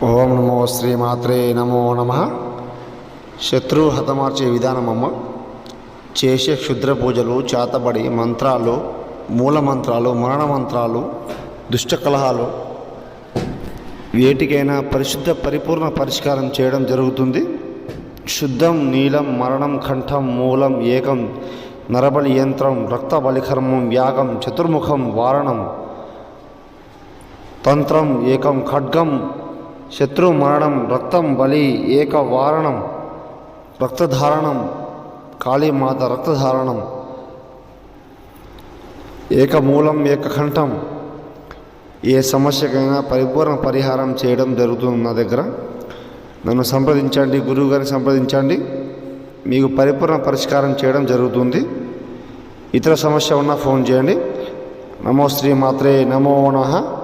ఓం నమో శ్రీమాత్రే నమో నమ. శత్రువు హతమార్చే విధానమమ్మ. చేసే క్షుద్ర పూజలు, చేతబడి మంత్రాలు, మూల మంత్రాలు, మరణ మంత్రాలు, దుష్ట కలహాలు వేటికైనా పరిశుద్ధ పరిపూర్ణ పరిష్కారం చేయడం జరుగుతుంది. శుద్ధం నీలం మరణం కంఠం మూలం ఏకం నరబలి యంత్రం రక్త బలికర్మం యాగం చతుర్ముఖం వారణం తంత్రం ఏకం ఖడ్గం శత్రు మరణం రక్తం బలి ఏక వారణం రక్తధారణం కాళీమాత రక్తధారణం ఏకమూలం ఏకకంఠం. ఏ సమస్యకైనా పరిపూర్ణ పరిహారం చేయడం జరుగుతుంది నా దగ్గర. నన్ను సంప్రదించండి, గురువు గారిని సంప్రదించండి, మీకు పరిపూర్ణ పరిష్కారం చేయడం జరుగుతుంది. ఇతర సమస్య ఉన్నా ఫోన్ చేయండి. నమో శ్రీమాత్రే నమో నమః.